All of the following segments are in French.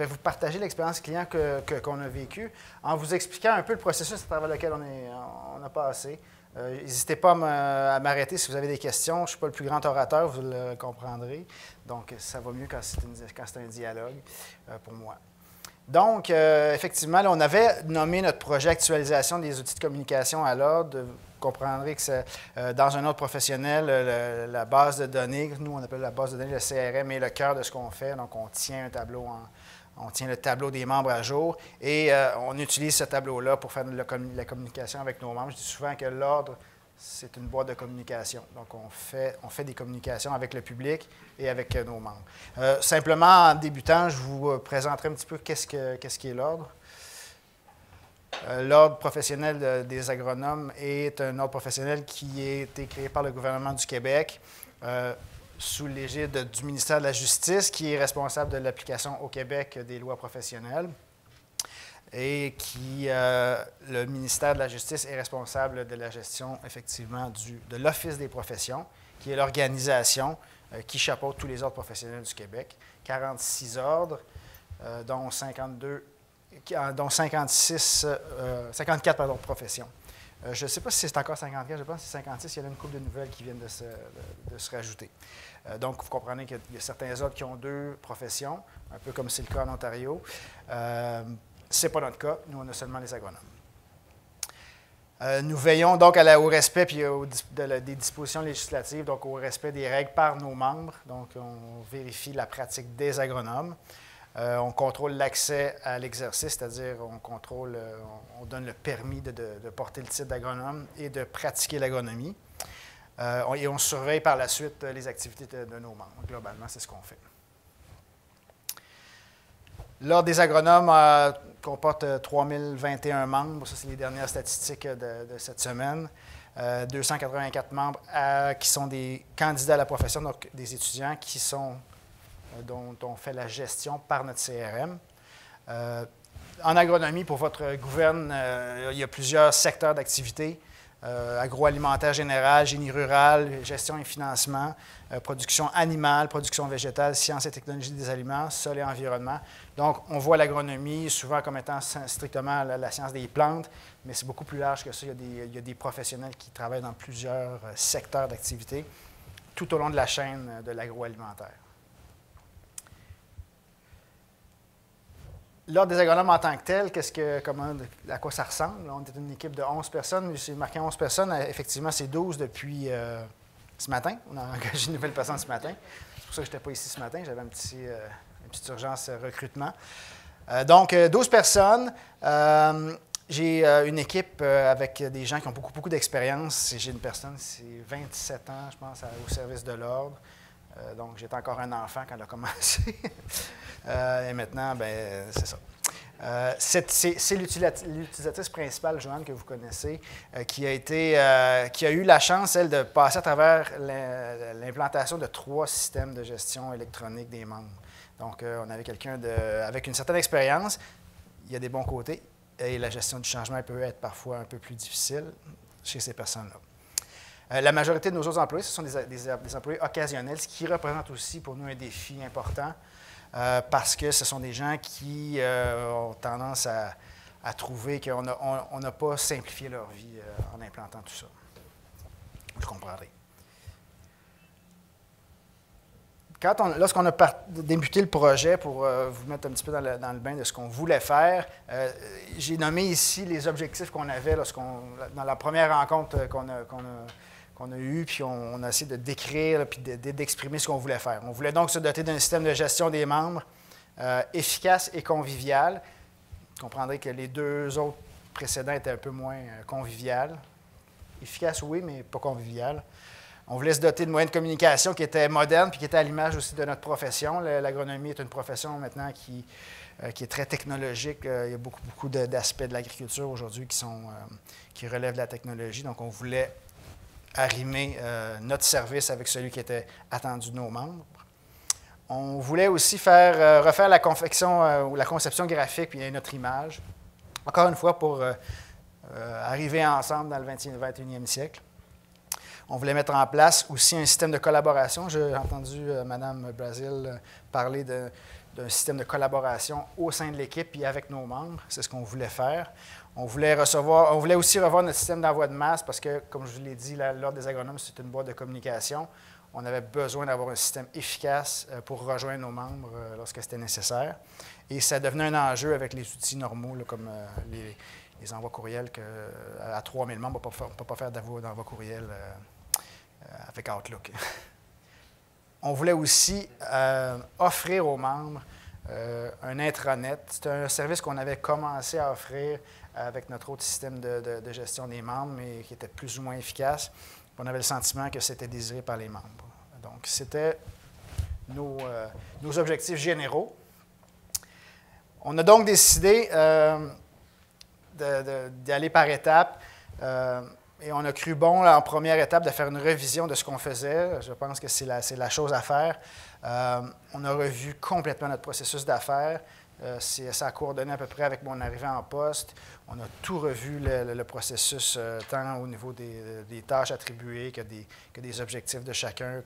vais vous partager l'expérience client qu'on a vécue en vous expliquant un peu le processus à travers lequel on a passé. N'hésitez pas à m'arrêter si vous avez des questions. Je ne suis pas le plus grand orateur, vous le comprendrez. Donc, ça va mieux quand c'est un dialogue pour moi. Donc, effectivement, là, on avait nommé notre projet Actualisation des outils de communication à l'ordre. Vous comprendrez que c'est dans un ordre professionnel, la base de données, nous on appelle la base de données le CRM, est le cœur de ce qu'on fait. Donc, on tient un tableau on tient le tableau des membres à jour et on utilise ce tableau-là pour faire la communication avec nos membres. Je dis souvent que l'ordre, c'est une boîte de communication. Donc, on fait des communications avec le public et avec nos membres. Simplement, en débutant, je vous présenterai un petit peu qu'est-ce qui est l'ordre. L'Ordre professionnel des agronomes est un ordre professionnel qui a été créé par le gouvernement du Québec sous l'égide du ministère de la Justice, qui est responsable de l'application au Québec des lois professionnelles. Et le ministère de la Justice est responsable de la gestion, effectivement, de l'Office des professions, qui est l'organisation qui chapeaute tous les ordres professionnels du Québec. 46 ordres, dont 54 professions. Je ne sais pas si c'est encore 54, je pense que c'est 56, il y a une couple de nouvelles qui viennent de se rajouter. Donc, vous comprenez qu'il y a certains ordres qui ont 2 professions, un peu comme c'est le cas en Ontario. Ce n'est pas notre cas, nous, on a seulement les agronomes. Nous veillons donc au respect puis des dispositions législatives, donc au respect des règles par nos membres. Donc, on vérifie la pratique des agronomes. On contrôle l'accès à l'exercice, c'est-à-dire on donne le permis de porter le titre d'agronome et de pratiquer l'agronomie. Et on surveille par la suite les activités de nos membres. Globalement, c'est ce qu'on fait. L'Ordre des agronomes comporte 3021 membres. Ça, c'est les dernières statistiques de cette semaine. 284 membres qui sont des candidats à la profession, donc des étudiants dont on fait la gestion par notre CRM. En agronomie, pour votre gouverne, il y a plusieurs secteurs d'activité. Agroalimentaire général, génie rural, gestion et financement, production animale, production végétale, sciences et technologies des aliments, sol et environnement. Donc, on voit l'agronomie souvent comme étant strictement la science des plantes, mais c'est beaucoup plus large que ça. Il y a des professionnels qui travaillent dans plusieurs secteurs d'activité tout au long de la chaîne de l'agroalimentaire. L'Ordre des agronomes en tant que tel, à quoi ça ressemble? On est une équipe de 11 personnes. J'ai marqué 11 personnes. Effectivement, c'est 12 depuis ce matin. On a engagé une nouvelle personne ce matin. C'est pour ça que je n'étais pas ici ce matin. J'avais une petite urgence recrutement. Donc, 12 personnes. J'ai une équipe avec des gens qui ont beaucoup d'expérience. J'ai une personne, c'est 27 ans, je pense, au service de l'Ordre. Donc, j'étais encore un enfant quand elle a commencé. Et maintenant, bien, c'est ça. C'est l'utilisatrice principale, Joanne, que vous connaissez, qui a eu la chance, elle, de passer à travers l'implantation de 3 systèmes de gestion électronique des membres. Donc, on avait quelqu'un avec une certaine expérience. Il y a des bons côtés. Et la gestion du changement peut être parfois un peu plus difficile chez ces personnes-là. La majorité de nos autres employés, ce sont des employés occasionnels, ce qui représente aussi pour nous un défi important parce que ce sont des gens qui ont tendance à trouver qu'on n'a pas simplifié leur vie en implantant tout ça. Vous comprendrez. Lorsqu'on a débuté le projet, pour vous mettre un petit peu dans le bain de ce qu'on voulait faire, j'ai nommé ici les objectifs qu'on avait dans la première rencontre qu'on a eue, puis on a essayé de décrire puis d'exprimer ce qu'on voulait faire. On voulait donc se doter d'un système de gestion des membres efficace et convivial. Vous comprendrez que les 2 autres précédents étaient un peu moins convivial. Efficace, oui, mais pas convivial. On voulait se doter de moyens de communication qui étaient modernes puis qui étaient à l'image aussi de notre profession. L'agronomie est une profession maintenant qui est très technologique. Il y a beaucoup d'aspects de l'agriculture aujourd'hui qui relèvent de la technologie. Donc, on voulait arrimer notre service avec celui qui était attendu de nos membres. On voulait aussi refaire la confection ou la conception graphique puis notre image. Encore une fois, pour arriver ensemble dans le 21e siècle. On voulait mettre en place aussi un système de collaboration. J'ai entendu Mme Brasil parler d'un système de collaboration au sein de l'équipe et avec nos membres. C'est ce qu'on voulait faire. On voulait aussi revoir notre système d'envoi de masse parce que, comme je vous l'ai dit, l'Ordre des agronomes, c'est une boîte de communication. On avait besoin d'avoir un système efficace pour rejoindre nos membres lorsque c'était nécessaire. Et ça devenait un enjeu avec les outils normaux, là, comme les envois courriels, à 3000 membres, on ne peut pas faire d'envoi courriel avec Outlook. On voulait aussi offrir aux membres un intranet. C'est un service qu'on avait commencé à offrir avec notre autre système de gestion des membres, mais qui était plus ou moins efficace. On avait le sentiment que c'était désiré par les membres. Donc, c'était nos objectifs généraux. On a donc décidé d'aller par étapes. Et on a cru bon, là, en première étape, de faire une révision de ce qu'on faisait. Je pense que c'est la chose à faire. On a revu complètement notre processus d'affaires. Ça a coordonné à peu près avec mon arrivée en poste. On a tout revu, le processus, tant au niveau des tâches attribuées que des objectifs de chacun,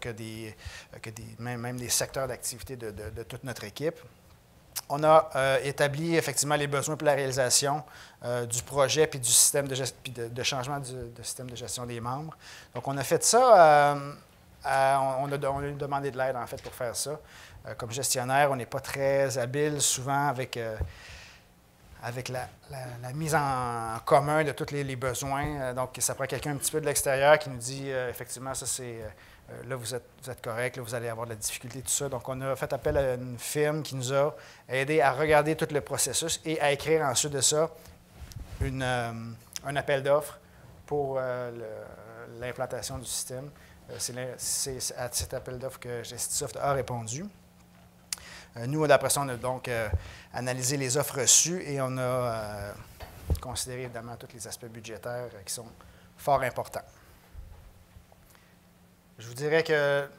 même des secteurs d'activité de toute notre équipe. On a établi effectivement les besoins pour la réalisation du projet puis du système de changement du système de gestion des membres. Donc, on a fait ça. On a demandé de l'aide, en fait, pour faire ça. Comme gestionnaire, on n'est pas très habile souvent avec la mise en commun de tous les besoins. Donc, ça prend quelqu'un un petit peu de l'extérieur qui nous dit effectivement, ça c'est. Là, vous êtes correct, là, vous allez avoir de la difficulté, tout ça. Donc, on a fait appel à une firme qui nous a aidé à regarder tout le processus et à écrire ensuite de ça un appel d'offres pour l'implantation du système. C'est à cet appel d'offres que Gestisoft a répondu. Nous, d'après ça, on a donc analysé les offres reçues et on a considéré évidemment tous les aspects budgétaires qui sont fort importants. Je vous dirais que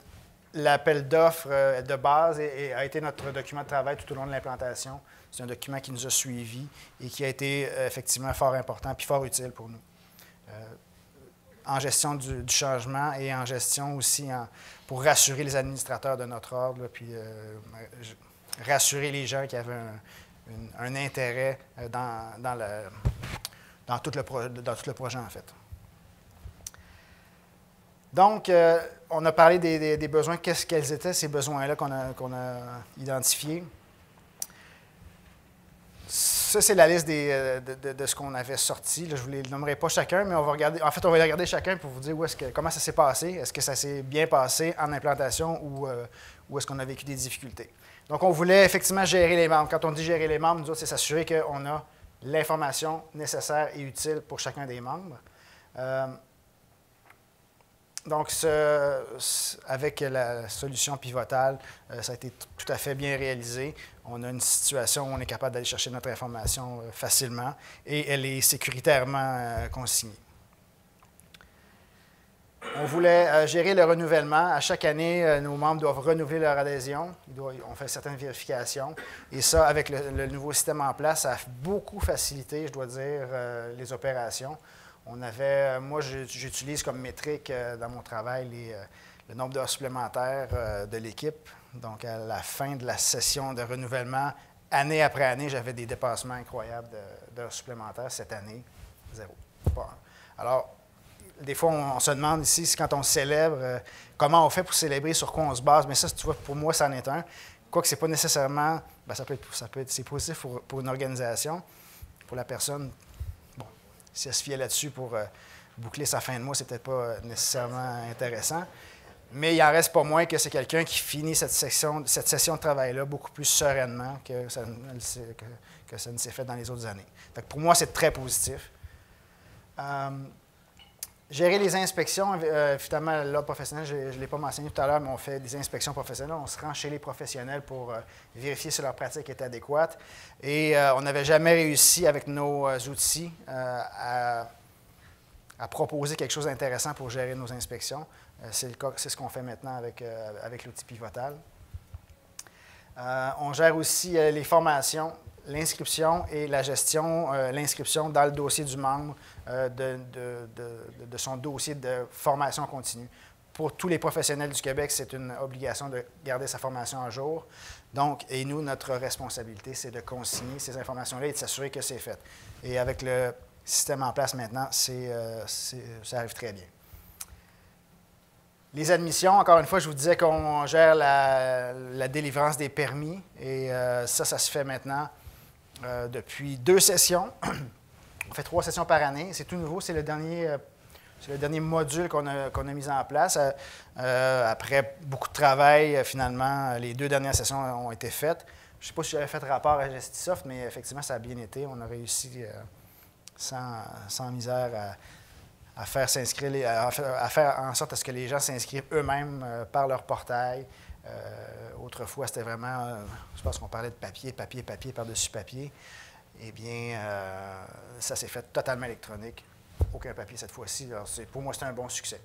l'appel d'offres de base a été notre document de travail tout au long de l'implantation. C'est un document qui nous a suivis et qui a été effectivement fort important et fort utile pour nous. En gestion du changement et en gestion aussi pour rassurer les administrateurs de notre ordre, là, puis rassurer les gens qui avaient un intérêt dans tout le projet, en fait. Donc, on a parlé des besoins. Quels étaient ces besoins-là qu'on a identifiés? Ça, c'est la liste de ce qu'on avait sorti. Là, je ne vous les nommerai pas chacun, mais on va regarder chacun pour vous dire comment ça s'est passé. Est-ce que ça s'est bien passé en implantation ou est-ce qu'on a vécu des difficultés? Donc, on voulait effectivement gérer les membres. Quand on dit gérer les membres, nous autres, c'est s'assurer qu'on a l'information nécessaire et utile pour chacun des membres. Donc, avec la solution pivotale, ça a été tout à fait bien réalisé. On a une situation où on est capable d'aller chercher notre information facilement et elle est sécuritairement consignée. On voulait gérer le renouvellement. À chaque année, nos membres doivent renouveler leur adhésion. On fait certaines vérifications. Et ça, avec le nouveau système en place, ça a beaucoup facilité, je dois dire, les opérations. Moi, j'utilise comme métrique dans mon travail le nombre d'heures supplémentaires de l'équipe. Donc, à la fin de la session de renouvellement, année après année, j'avais des dépassements incroyables d'heures supplémentaires. Cette année, 0. Alors, des fois, on se demande ici, quand on célèbre, comment on fait pour célébrer, sur quoi on se base. Mais ça, tu vois, pour moi, ça en est un. Quoique ce n'est pas nécessairement, c'est positif pour une organisation, pour la personne. Bon, si elle se fiait là-dessus pour boucler sa fin de mois, c'est peut-être pas nécessairement intéressant. Mais il n'en reste pas moins que c'est quelqu'un qui finit cette session de travail-là beaucoup plus sereinement que ça ne s'est fait dans les autres années. Donc, pour moi, c'est très positif. Gérer les inspections, évidemment, l'ordre professionnel, je ne l'ai pas mentionné tout à l'heure, mais on fait des inspections professionnelles. On se rend chez les professionnels pour vérifier si leur pratique est adéquate. Et on n'avait jamais réussi avec nos outils à proposer quelque chose d'intéressant pour gérer nos inspections. C'est ce qu'on fait maintenant avec l'outil Pivotal. On gère aussi les formations, l'inscription et la gestion, l'inscription dans le dossier du membre de son dossier de formation continue. pour tous les professionnels du Québec, c'est une obligation de garder sa formation à jour. Donc, et nous, notre responsabilité, c'est de consigner ces informations-là et de s'assurer que c'est fait. Et avec le système en place maintenant, ça arrive très bien. Les admissions, encore une fois, je vous disais qu'on gère la délivrance des permis. Et ça se fait maintenant depuis 2 sessions. On fait 3 sessions par année. C'est tout nouveau. C'est le dernier module qu'on a mis en place. Après beaucoup de travail, finalement, les 2 dernières sessions ont été faites. Je ne sais pas si j'avais fait rapport à Gestisoft, mais effectivement, ça a bien été. On a réussi sans misère à faire s'inscrire, à faire en sorte à ce que les gens s'inscrivent eux-mêmes par leur portail. Autrefois, c'était vraiment, je pense qu'on parlait de papier par-dessus papier. Eh bien, ça s'est fait totalement électronique. Aucun papier cette fois-ci. Pour moi, c'est un bon succès.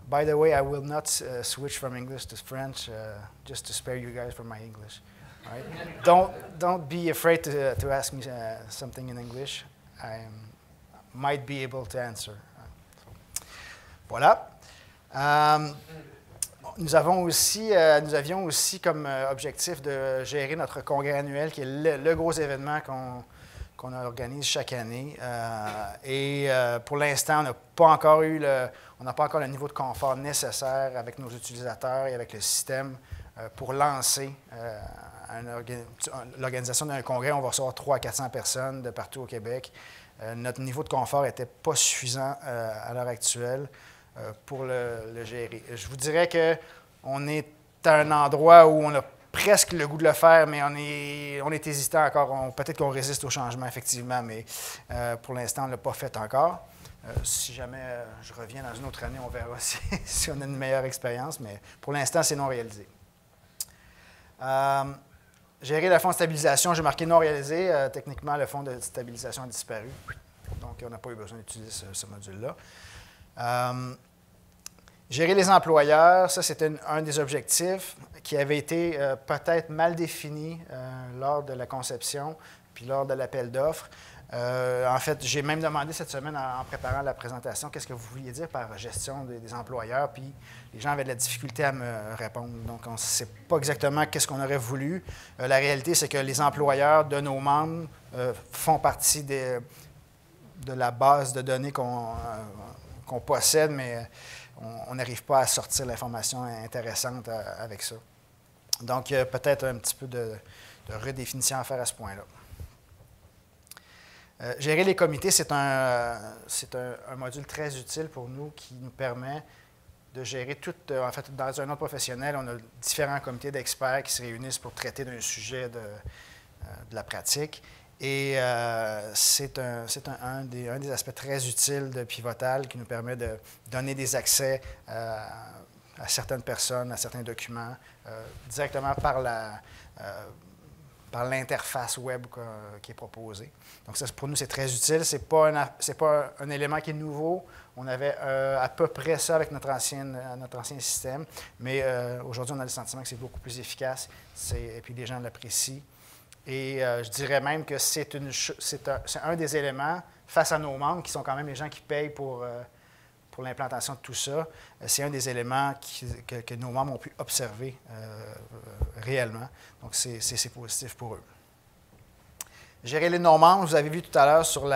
By the way, I will not switch from English to French just to spare you guys from my English. All right? Don't be afraid to ask me something in English. Might be able to answer. Voilà. Nous avions aussi comme objectif de gérer notre congrès annuel, qui est le gros événement qu'on organise chaque année. Pour l'instant, on n'a pas encore le niveau de confort nécessaire avec nos utilisateurs et avec le système pour lancer l'organisation d'un congrès. On va recevoir 300 à 400 personnes de partout au Québec. Notre niveau de confort n'était pas suffisant à l'heure actuelle pour le gérer. Je vous dirais qu'on est à un endroit où on a presque le goût de le faire, mais on est hésitant encore. Peut-être qu'on résiste au changement, effectivement, mais pour l'instant, on ne l'a pas fait encore. Si jamais je reviens dans une autre année, on verra si on a une meilleure expérience, mais pour l'instant, c'est non réalisé. Gérer le fonds de stabilisation, j'ai marqué non réalisé. Techniquement, le fonds de stabilisation a disparu. Donc, on n'a pas eu besoin d'utiliser ce module-là. Gérer les employeurs, ça, c'était un des objectifs qui avait été peut-être mal défini lors de la conception puis lors de l'appel d'offres. En fait, j'ai même demandé cette semaine, en préparant la présentation, qu'est-ce que vous vouliez dire par gestion des employeurs, puis les gens avaient de la difficulté à me répondre. Donc, on ne sait pas exactement qu'est-ce qu'on aurait voulu. La réalité, c'est que les employeurs de nos membres font partie de la base de données qu'on possède, mais on n'arrive pas à sortir l'information intéressante avec ça. Donc, il y a peut-être un petit peu de redéfinition à faire à ce point-là. Gérer les comités, c'est un module très utile pour nous qui nous permet de gérer tout. En fait, dans un ordre professionnel, on a différents comités d'experts qui se réunissent pour traiter d'un sujet de la pratique. Et c'est un des aspects très utiles de Pivotal qui nous permet de donner des accès à certaines personnes, à certains documents, directement par l'interface web qui est proposée. Donc, ça, pour nous, c'est très utile. Ce n'est pas un élément qui est nouveau. On avait à peu près ça avec notre ancien système, mais aujourd'hui, on a le sentiment que c'est beaucoup plus efficace et puis les gens l'apprécient. Et je dirais même que c'est un des éléments face à nos membres, qui sont quand même les gens qui payent pour l'implantation de tout ça. C'est un des éléments que nos membres ont pu observer réellement. Donc, c'est positif pour eux. Gérer les non-membres, vous avez vu tout à l'heure sur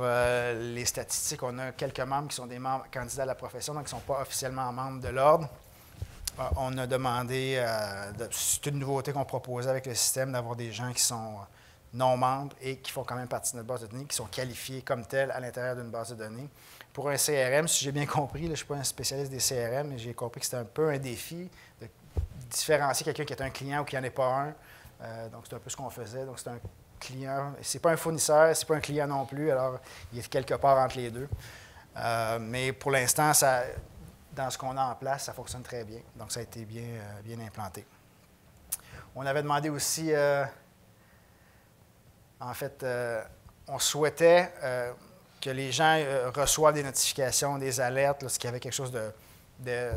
les statistiques, on a quelques membres qui sont des membres candidats à la profession, donc qui ne sont pas officiellement membres de l'Ordre. On a demandé, c'est une nouveauté qu'on proposait avec le système, d'avoir des gens qui sont non-membres et qui font quand même partie de notre base de données, qui sont qualifiés comme tels à l'intérieur d'une base de données. Pour un CRM, si j'ai bien compris, là, je ne suis pas un spécialiste des CRM, mais j'ai compris que c'était un peu un défi de différencier quelqu'un qui est un client ou qui n'en est pas un. Donc, c'est un peu ce qu'on faisait. Donc, c'est un client, c'est pas un fournisseur, c'est pas un client non plus, alors il est quelque part entre les deux. Mais pour l'instant, dans ce qu'on a en place, ça fonctionne très bien. Donc, ça a été bien implanté. On avait demandé aussi, on souhaitait que les gens reçoivent des notifications, des alertes lorsqu'il y avait quelque chose de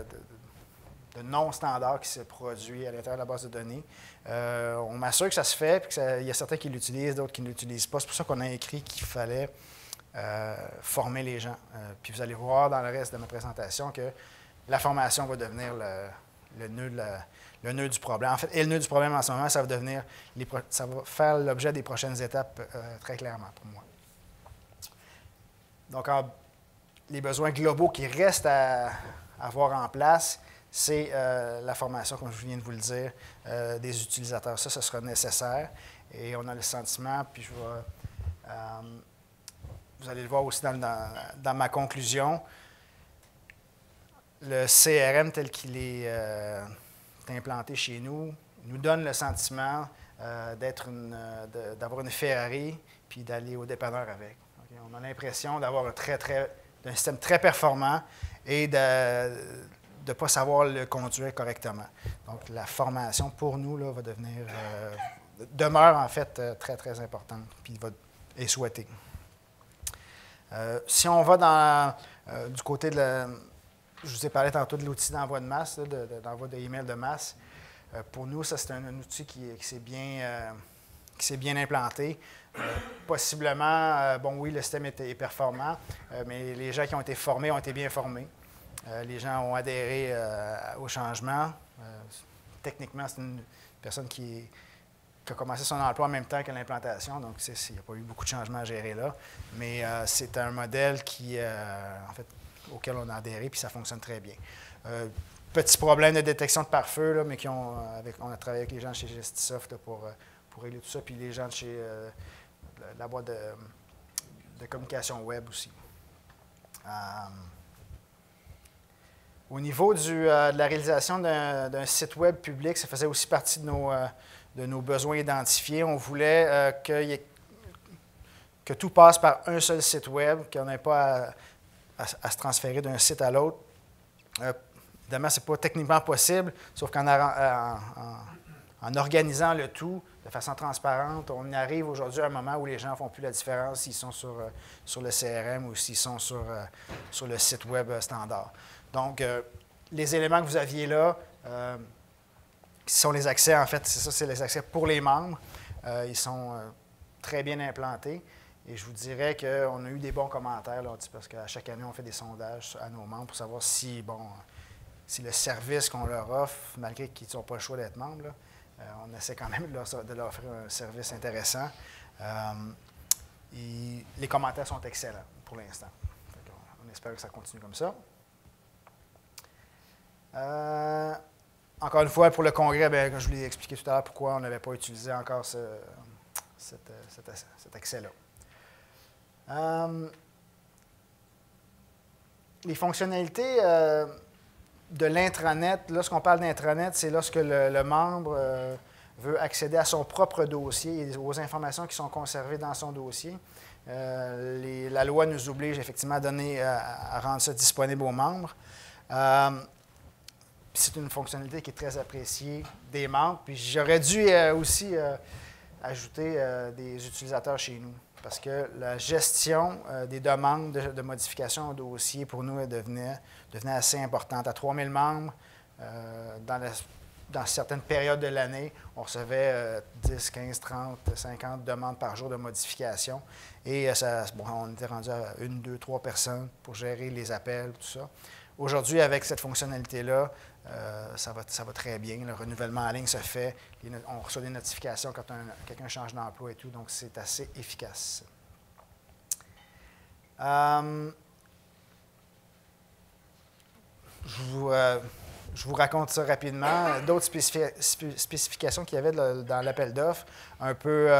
non standard qui se produit à l'intérieur de la base de données. On m'assure que ça se fait, puis qu'il y a certains qui l'utilisent, d'autres qui ne l'utilisent pas. C'est pour ça qu'on a écrit qu'il fallait former les gens. Puis vous allez voir dans le reste de ma présentation que la formation va devenir le nœud du problème. En fait, et le nœud du problème en ce moment, ça va faire l'objet des prochaines étapes très clairement pour moi. Donc, les besoins globaux qui restent à avoir en place, c'est la formation, comme je viens de vous le dire, des utilisateurs. Ça, ce sera nécessaire. Et on a le sentiment, puis vous allez le voir aussi dans ma conclusion, le CRM tel qu'il est implanté chez nous donne le sentiment d'avoir une Ferrari puis d'aller au dépanneur avec. Okay? On a l'impression d'avoir un système très performant et de ne pas savoir le conduire correctement. Donc, la formation, pour nous, là, demeure en fait très, très importante puis est souhaitée. Si on va du côté de je vous ai parlé tantôt de l'outil d'envoi de masse, d'envoi d'email de masse. Pour nous, ça, c'est un outil qui s'est bien implanté. Possiblement, oui, le système est performant, mais les gens qui ont été formés ont été bien formés. Les gens ont adhéré au changement. Techniquement, c'est une personne qui a commencé son emploi en même temps que l'implantation, donc il n'y a pas eu beaucoup de changements à gérer là. Mais c'est un modèle auquel on a adhéré, puis ça fonctionne très bien. Petit problème de détection de pare-feu, là, mais on a travaillé avec les gens chez Gestisoft pour régler tout ça, puis les gens de chez la boîte de communication web aussi. Au niveau de la réalisation d'un site web public, ça faisait aussi partie de nos besoins identifiés. On voulait que tout passe par un seul site web, qu'on n'ait pas à se transférer d'un site à l'autre. Évidemment, ce n'est pas techniquement possible, sauf qu'en organisant le tout de façon transparente, on arrive aujourd'hui à un moment où les gens ne font plus la différence s'ils sont sur le CRM ou s'ils sont sur le site web standard. Donc, les éléments que vous aviez là, qui sont les accès, en fait, c'est les accès pour les membres. Ils sont très bien implantés. Et je vous dirais qu'on a eu des bons commentaires, là, parce qu'à chaque année, on fait des sondages à nos membres pour savoir si le service qu'on leur offre, malgré qu'ils n'ont pas le choix d'être membres, là, on essaie quand même de leur offrir un service intéressant. Les commentaires sont excellents pour l'instant. On espère que ça continue comme ça. Encore une fois, pour le congrès, comme je vous l'ai expliqué tout à l'heure, pourquoi on n'avait pas utilisé encore cet accès-là. Les fonctionnalités de l'intranet, lorsqu'on parle d'intranet, c'est lorsque le membre veut accéder à son propre dossier et aux informations qui sont conservées dans son dossier. La loi nous oblige effectivement à rendre ça disponible aux membres. C'est une fonctionnalité qui est très appréciée des membres. Puis j'aurais dû aussi ajouter des utilisateurs chez nous, parce que la gestion des demandes de modification au dossier, pour nous, devenait assez importante. À 3000 membres, dans certaines périodes de l'année, on recevait 10, 15, 30, 50 demandes par jour de modification. Et on était rendu à 1, 2, 3 personnes pour gérer les appels, tout ça. Aujourd'hui, avec cette fonctionnalité-là, ça va très bien. Le renouvellement en ligne se fait. On reçoit des notifications quand quelqu'un change d'emploi et tout, donc c'est assez efficace. Je vous raconte ça rapidement. D'autres spécifications qu'il y avait dans l'appel d'offres, un peu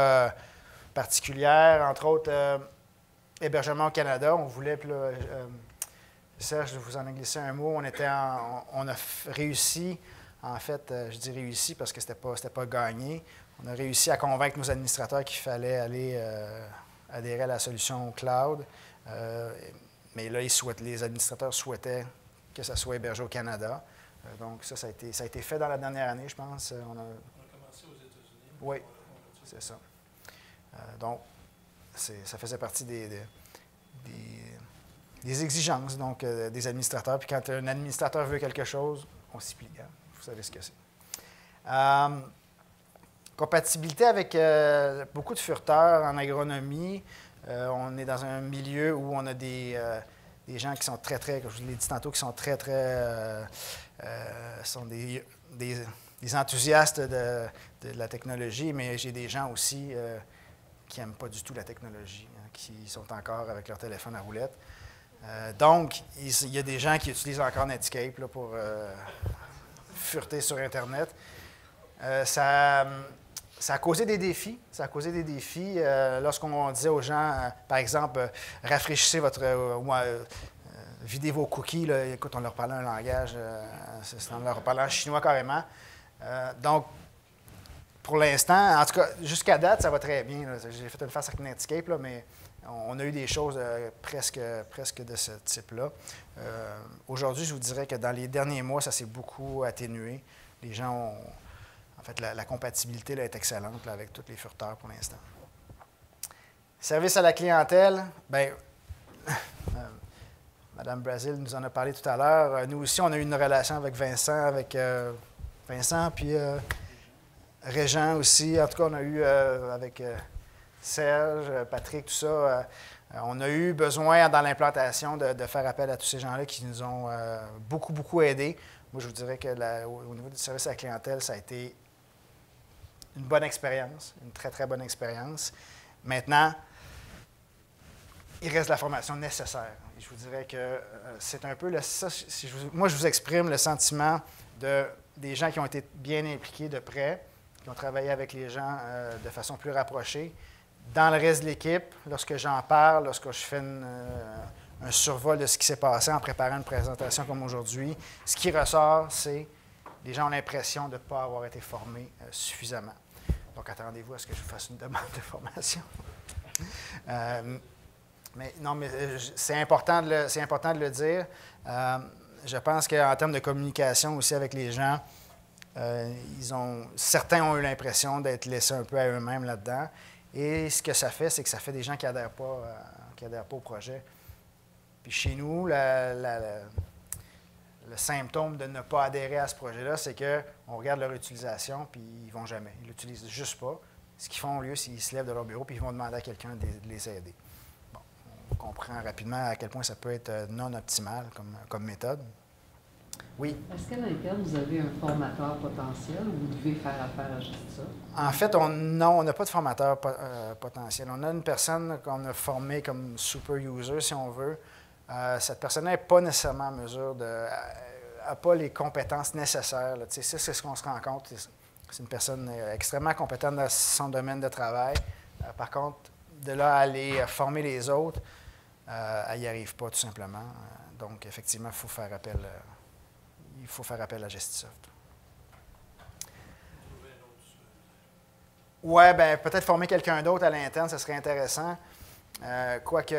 particulières, entre autres, hébergement au Canada. On voulait... Serge, je vous en ai glissé un mot. On a réussi, en fait, je dis réussi parce que c'était pas gagné. On a réussi à convaincre nos administrateurs qu'il fallait aller adhérer à la solution cloud. Mais là, les administrateurs souhaitaient que ça soit hébergé au Canada. Donc, ça a été fait dans la dernière année, je pense. On a commencé aux États-Unis. Oui, c'est ça. Donc, ça faisait partie des exigences donc, des administrateurs. Puis quand un administrateur veut quelque chose, on s'y plie. Hein? Vous savez ce que c'est. Compatibilité avec beaucoup de furteurs en agronomie. On est dans un milieu où on a des gens qui sont très, très, comme je vous l'ai dit tantôt, qui sont très, très, sont des enthousiastes de la technologie, mais j'ai des gens aussi qui n'aiment pas du tout la technologie, hein, qui sont encore avec leur téléphone à roulette. Donc, il y a des gens qui utilisent encore Netscape là, pour fureter sur Internet. Ça a causé des défis. Ça a causé des défis lorsqu'on disait aux gens, par exemple, rafraîchissez votre... videz vos cookies. Là. Écoute, on leur parlait un langage, on leur parlait en chinois carrément. Donc, pour l'instant, en tout cas, jusqu'à date, ça va très bien. Là. J'ai fait une face avec Netscape, là, mais on a eu des choses presque de ce type-là. Aujourd'hui, je vous dirais que dans les derniers mois, ça s'est beaucoup atténué. Les gens ont... En fait, la compatibilité là, est excellente là, avec tous les furteurs pour l'instant. Service à la clientèle, bien, Mme Brazil nous en a parlé tout à l'heure. Nous aussi, on a eu une relation avec Vincent, puis Régent aussi. En tout cas, on a eu avec Serge, Patrick, tout ça. On a eu besoin, dans l'implantation, de faire appel à tous ces gens-là qui nous ont beaucoup, beaucoup aidés. Moi, je vous dirais que au niveau du service à la clientèle, ça a été une bonne expérience, une très, très bonne expérience. Maintenant, il reste la formation nécessaire. Et je vous dirais que c'est un peu, moi, je vous exprime le sentiment des gens qui ont été bien impliqués de près, qui ont travaillé avec les gens de façon plus rapprochée. Dans le reste de l'équipe, lorsque j'en parle, lorsque je fais un survol de ce qui s'est passé en préparant une présentation comme aujourd'hui, ce qui ressort, c'est que les gens ont l'impression de ne pas avoir été formés suffisamment. Donc, attendez-vous à ce que je vous fasse une demande de formation. Mais c'est important de le dire. Je pense qu'en termes de communication aussi avec les gens, certains ont eu l'impression d'être laissés un peu à eux-mêmes là-dedans. Et ce que ça fait, c'est que ça fait des gens qui n'adhèrent pas au projet. Puis chez nous, le symptôme de ne pas adhérer à ce projet-là, c'est qu'on regarde leur utilisation, puis ils ne vont jamais. Ils ne l'utilisent juste pas. Ce qu'ils font, au lieu, c'est qu'ils se lèvent de leur bureau, puis ils vont demander à quelqu'un de les aider. Bon, on comprend rapidement à quel point ça peut être non optimal comme méthode. Oui. Est-ce qu'à l'interne, vous avez un formateur potentiel ou vous devez faire affaire à juste ça? En fait, non, on n'a pas de formateur potentiel. On a une personne qu'on a formée comme super user, si on veut. Cette personne-là n'est pas nécessairement en mesure n'a pas les compétences nécessaires. Là. C'est ce qu'on se rend compte. C'est une personne extrêmement compétente dans son domaine de travail. Par contre, de là à aller former les autres, elle n'y arrive pas tout simplement. Donc, effectivement, il faut faire appel à Gestisoft. Oui, bien, peut-être former quelqu'un d'autre à l'interne, ça serait intéressant. Quoique,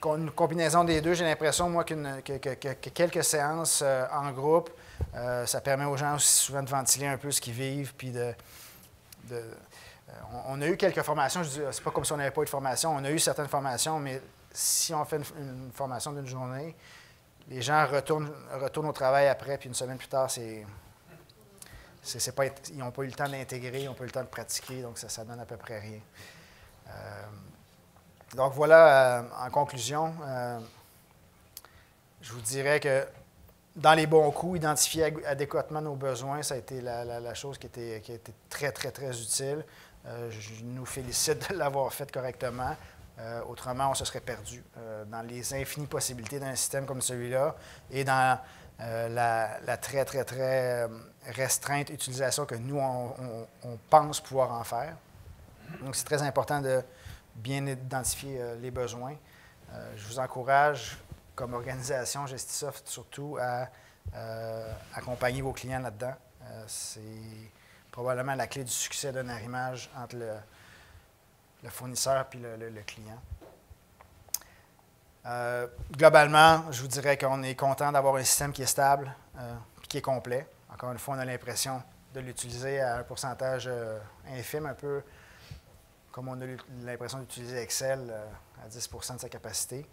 une combinaison des deux, j'ai l'impression, moi, que quelques séances en groupe, ça permet aux gens aussi souvent de ventiler un peu ce qu'ils vivent, puis on a eu quelques formations, je dis, c'est pas comme si on n'avait pas eu de formation, on a eu certaines formations, mais si on fait une formation d'une journée, les gens retournent au travail après, puis une semaine plus tard, ils n'ont pas eu le temps de l'intégrer, ils n'ont pas eu le temps de pratiquer, donc ça donne à peu près rien. Donc voilà, en conclusion, je vous dirais que dans les bons coups, identifier adéquatement nos besoins, ça a été la chose qui a été très, très, très utile. Je nous félicite de l'avoir fait correctement. Autrement, on se serait perdu dans les infinies possibilités d'un système comme celui-là et dans la très, très, très restreinte utilisation que nous, on pense pouvoir en faire. Donc, c'est très important de bien identifier les besoins. Je vous encourage, comme organisation Gestisoft, surtout à accompagner vos clients là-dedans. C'est probablement la clé du succès d'un arrimage entre le fournisseur puis le client. Globalement, je vous dirais qu'on est content d'avoir un système qui est stable et qui est complet. Encore une fois, on a l'impression de l'utiliser à un pourcentage infime, un peu comme on a l'impression d'utiliser Excel à 10 de sa capacité.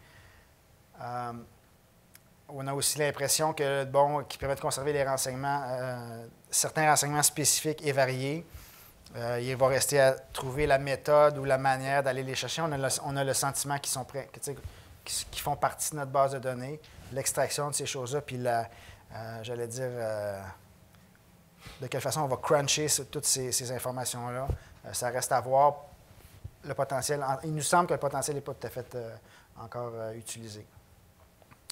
On a aussi l'impression qu'il permet de conserver les renseignements, certains renseignements spécifiques et variés. Il va rester à trouver la méthode ou la manière d'aller les chercher. On a le sentiment qu'ils sont prêts, qui font partie de notre base de données, l'extraction de ces choses-là, puis j'allais dire, de quelle façon on va cruncher toutes ces informations-là. Ça reste à voir le potentiel. Il nous semble que le potentiel n'est pas tout à fait encore utilisé.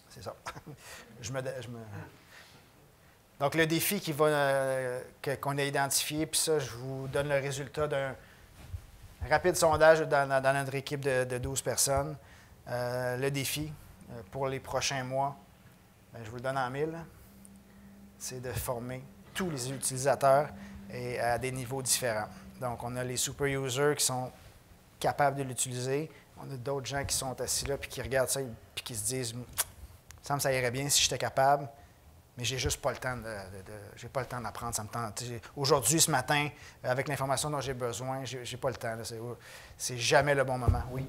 C'est ça. Donc, le défi qu'on a identifié, puis ça, je vous donne le résultat d'un rapide sondage dans notre équipe de 12 personnes. Le défi pour les prochains mois, bien, je vous le donne en 1000, c'est de former tous les utilisateurs et à des niveaux différents. Donc, on a les super users qui sont capables de l'utiliser. On a d'autres gens qui sont assis là puis qui regardent ça et qui se disent « il me semble que ça irait bien si j'étais capable ». Mais j'ai juste pas le temps j'ai pas le temps d'apprendre. Ça me tente. Aujourd'hui, ce matin, avec l'information dont j'ai besoin, j'ai pas le temps. C'est jamais le bon moment. Oui.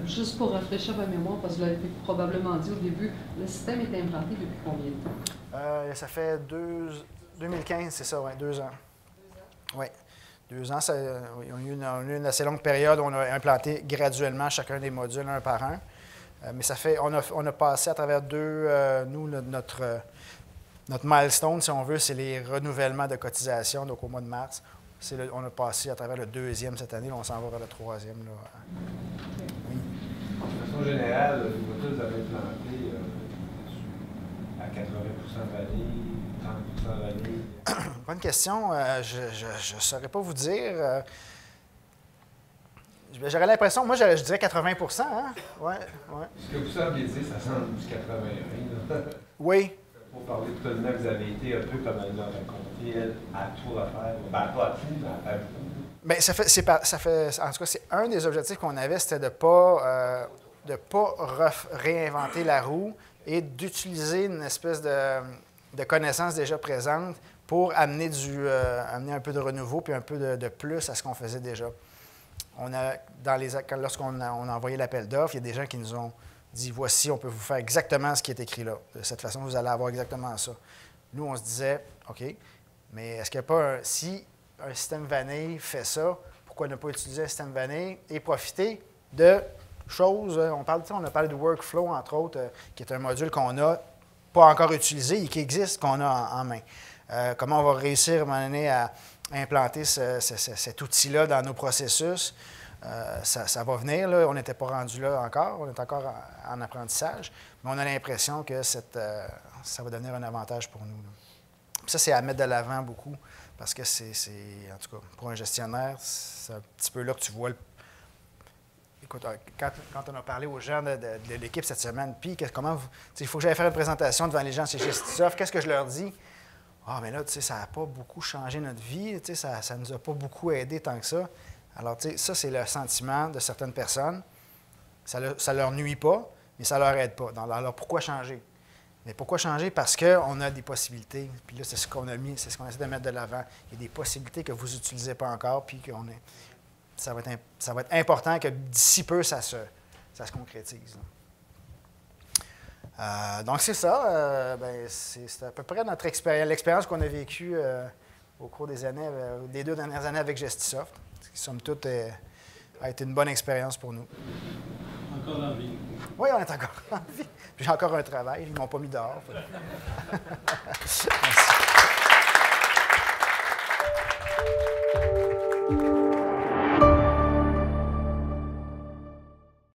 Juste pour rafraîchir ma mémoire, parce que vous l'avez probablement dit au début, le système est implanté depuis combien de temps? Ça fait 2015, c'est ça, oui, 2 ans. 2 ans? Oui. 2 ans, on a eu une assez longue période où on a implanté graduellement chacun des modules un par un. Mais ça fait, on a passé à travers notre milestone, si on veut, c'est les renouvellements de cotisation. Donc, au mois de mars, on a passé à travers le 2e cette année. Là, on s'en va vers le 3e. Là. Oui. De façon générale, les modules, vous avez implanté à 80% vanille, 30% vanille. Bonne question. Je ne saurais pas vous dire. J'aurais l'impression, moi, je dirais 80%. Hein? Ouais. Ce que vous semblez dire, ça semble du 80. Oui. Pour parler tout de même, vous avez été un peu comme elle l'a raconté, elle, à tout refaire. Ben, pas à tout, mais à faire beaucoup. En tout cas, c'est un des objectifs qu'on avait, c'était de ne pas réinventer la roue et d'utiliser une espèce de connaissance déjà présente pour amener un peu de renouveau puis un peu de plus à ce qu'on faisait déjà. Lorsqu'on a envoyé l'appel d'offres, il y a des gens qui nous ont dit, voici, on peut vous faire exactement ce qui est écrit là. De cette façon, vous allez avoir exactement ça. Nous, on se disait, OK, mais est-ce qu'il n'y a pas si un système vanille fait ça, pourquoi ne pas utiliser un système vanille et profiter de choses, on a parlé de workflow, entre autres, qui est un module qu'on n'a pas encore utilisé et qui existe, qu'on a en main. Comment on va réussir à un moment donné à implanter cet outil-là dans nos processus? Ça va venir, là. On n'était pas rendu là encore, on est encore en apprentissage, mais on a l'impression que ça va devenir un avantage pour nous. Puis ça, c'est à mettre de l'avant beaucoup, parce que en tout cas, pour un gestionnaire, c'est un petit peu là que tu vois Écoute, quand on a parlé aux gens de l'équipe cette semaine, puis il faut que j'aille faire une présentation devant les gens chez Gestisoft, qu'est-ce que je leur dis? Ah, mais là, tu sais, ça n'a pas beaucoup changé notre vie, tu sais, ça ne nous a pas beaucoup aidé tant que ça. Alors, tu sais, ça, c'est le sentiment de certaines personnes. Ça ne leur nuit pas, mais ça ne leur aide pas. Alors, pourquoi changer? Mais pourquoi changer? Parce qu'on a des possibilités. Puis là, c'est ce qu'on a mis, c'est ce qu'on essaie de mettre de l'avant. Il y a des possibilités que vous n'utilisez pas encore, puis ça va être important que d'ici peu, ça se concrétise. Donc, c'est ça. C'est à peu près l'expérience qu'on a vécue au cours des 2 dernières années avec Gestisoft, qui, somme toute, a été une bonne expérience pour nous. Encore en vie. Oui, on est encore en vie. Puis j'ai encore un travail. Ils ne m'ont pas mis dehors. Merci.